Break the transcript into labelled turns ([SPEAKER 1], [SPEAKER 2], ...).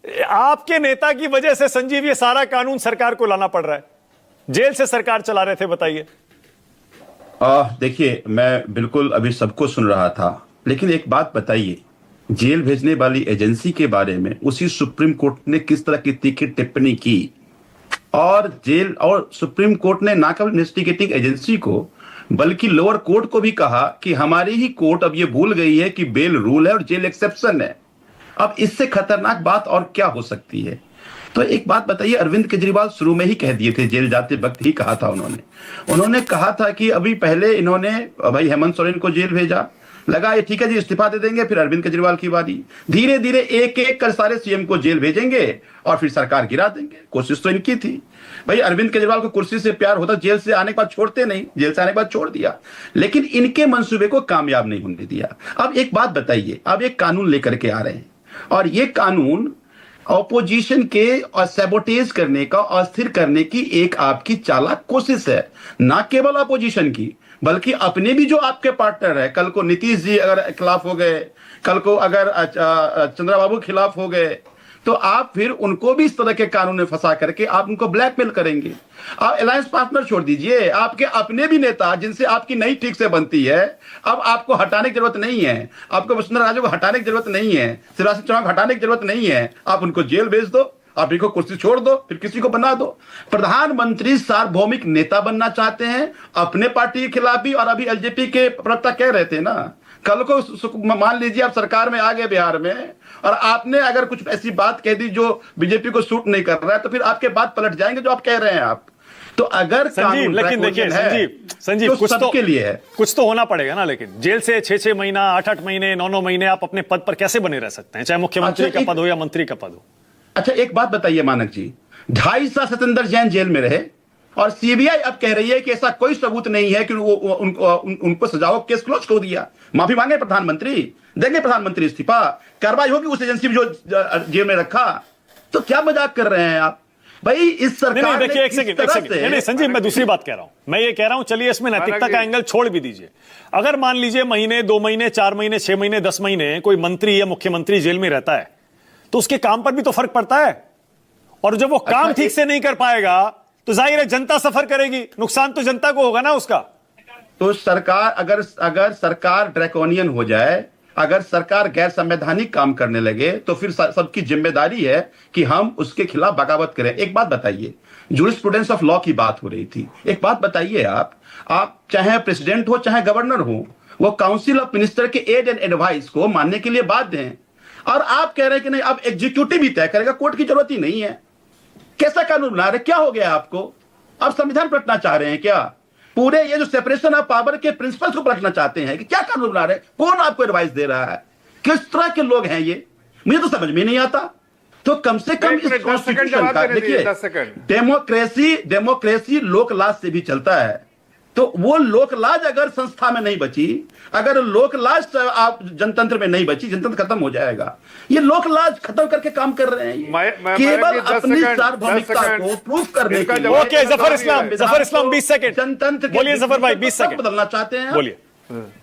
[SPEAKER 1] आपके नेता की वजह से संजीव ये सारा कानून सरकार को लाना पड़ रहा है, जेल से सरकार चला रहे थे, बताइए।
[SPEAKER 2] देखिए, मैं बिल्कुल अभी सबको सुन रहा था, लेकिन एक बात बताइए, जेल भेजने वाली एजेंसी के बारे में उसी सुप्रीम कोर्ट ने किस तरह की तीखी टिप्पणी की। और सुप्रीम कोर्ट ने ना केवल इन्वेस्टिगेटिंग एजेंसी को बल्कि लोअर कोर्ट को भी कहा कि हमारी ही कोर्ट अब ये भूल गई है कि बेल रूल है और जेल एक्सेप्शन है। अब इससे खतरनाक बात और क्या हो सकती है। तो एक बात बताइए, अरविंद केजरीवाल शुरू में ही कह दिए थे, जेल जाते वक्त ही कहा था उन्होंने कहा था कि अभी पहले इन्होंने भाई हेमंत सोरेन को जेल भेजा, लगा ये ठीक है जी इस्तीफा दे देंगे, फिर अरविंद केजरीवाल की बारी, धीरे धीरे एक एक कर सारे सीएम को जेल भेजेंगे और फिर सरकार गिरा देंगे। कोशिश तो इनकी थी। भाई अरविंद केजरीवाल को कुर्सी से प्यार होता, जेल से आने के बाद छोड़ते नहीं, जेल से आने के बाद छोड़ दिया, लेकिन इनके मंसूबे को कामयाब नहीं होने दिया। अब एक बात बताइए, अब एक कानून लेकर के आ रहे हैं और ये कानून ऑपोजिशन के और सैबोटेज करने का, अस्थिर करने की एक आपकी चालाक कोशिश है। ना केवल ऑपोजिशन की बल्कि अपने भी जो आपके पार्टनर है, कल को नीतीश जी अगर खिलाफ हो गए, कल को अगर चंद्रबाबू खिलाफ हो गए, तो आप फिर उनको भी इस तरह के कानून में फंसा करके आप उनको ब्लैकमेल करेंगे। आप अलायंस पार्टनर छोड़ दीजिए, आपके अपने भी नेता जिनसे आपकी नहीं ठीक से बनती है, अब आपको हटाने की जरूरत नहीं है, आपको वसुंधरा राजे को हटाने की जरूरत नहीं है, शिवराज सिंह चौहान को हटाने की जरूरत नहीं है, आप उनको जेल भेज दो, आप इनको कुर्सी छोड़ दो, फिर किसी को बना दो। प्रधानमंत्री सार्वभौमिक नेता बनना चाहते हैं अपने पार्टी के खिलाफ भी, और अभी एलजेपी के प्रवक्ता कह रहे थे ना, कल को मान लीजिए आप सरकार में आ गए बिहार में और आपने अगर कुछ ऐसी बात कह दी जो बीजेपी को सूट नहीं कर रहा है, तो फिर आपके बात पलट जाएंगे जो आप कह रहे हैं आप। तो अगर
[SPEAKER 1] संजीव, लेकिन देखिए संजीव,
[SPEAKER 2] कुछ सबके लिए है,
[SPEAKER 1] कुछ तो होना पड़ेगा ना। लेकिन जेल से 6-6 महीना, 8-8 महीने, 9-9 महीने आप अपने पद पर कैसे बने रह सकते हैं, चाहे मुख्यमंत्री का पद हो या मंत्री का पद हो।
[SPEAKER 2] अच्छा एक बात बताइए मानक जी, 2.5 साल सत्येंद्र जैन जेल में रहे और सीबीआई अब कह रही है कि ऐसा कोई सबूत नहीं है कि उनको सजाओ, केस क्लोज कर दिया। माफी मांगे प्रधानमंत्री, देंगे प्रधानमंत्री इस्तीफा, कार्रवाई होगी उस एजेंसी में जो जेल में रखा। तो क्या मजाक कर रहे हैं आप भाई? इस सरकार
[SPEAKER 1] नहीं, देखिए एक सेकंड, नहीं संजीव, मैं दूसरी बात कह रहा हूं। मैं ये कह रहा हूं, चलिए इसमें नैतिकता का एंगल छोड़ भी दीजिए। अगर मान लीजिए महीने, 2 महीने, 4 महीने, 6 महीने, 10 महीने कोई मंत्री या मुख्यमंत्री जेल में रहता है, तो उसके काम पर भी तो फर्क पड़ता है। और जब वो काम ठीक से नहीं कर पाएगा तो जाहिर है जनता सफर करेगी, नुकसान तो जनता को होगा ना उसका।
[SPEAKER 2] तो सरकार अगर सरकार ड्रैकोनियन हो जाए, अगर सरकार गैर संवैधानिक काम करने लगे, तो फिर सबकी जिम्मेदारी है कि हम उसके खिलाफ बगावत करें। एक बात बताइए, जूरिस्प्रूडेंस ऑफ लॉ की बात हो रही थी, एक बात बताइए, आप चाहे प्रेसिडेंट हो चाहे गवर्नर हो, वो काउंसिल ऑफ मिनिस्टर के एड एंड एडवाइस को मानने के लिए बाध्य हैं, और आप कह रहे हैं कि नहीं अब एग्जीक्यूटिव ही तय करेगा, कोर्ट की जरूरत ही नहीं है। कैसा कानून बना रहे, क्या हो गया आपको? आप संविधान पलटना चाह रहे हैं क्या? पूरे ये जो सेपरेशन ऑफ पावर के प्रिंसिपल्स को पलटना चाहते हैं कि क्या कानून बना रहे हैं? कौन आपको एडवाइस दे रहा है? किस तरह के लोग हैं ये, मुझे तो समझ में नहीं आता। तो कम से कम इस कॉन्स्टिट्यूशन का देखिए, डेमोक्रेसी लोकलाज से भी चलता है। तो वो लोकलाज अगर संस्था में नहीं बची, अगर लोकलाज आप जनतंत्र में नहीं बची, जनतंत्र खत्म हो जाएगा। ये लोकलाज खत्म करके काम कर रहे हैं केवल अपनी सार्वभौमिकता को प्रूफ करने के लिए।
[SPEAKER 1] ओके, जफर इस्लाम 20 सेकंड
[SPEAKER 2] जनतंत्र
[SPEAKER 1] बोलिए। जफर भाई 20 सेकंड
[SPEAKER 2] बदलना चाहते हैं,
[SPEAKER 1] बोलिए।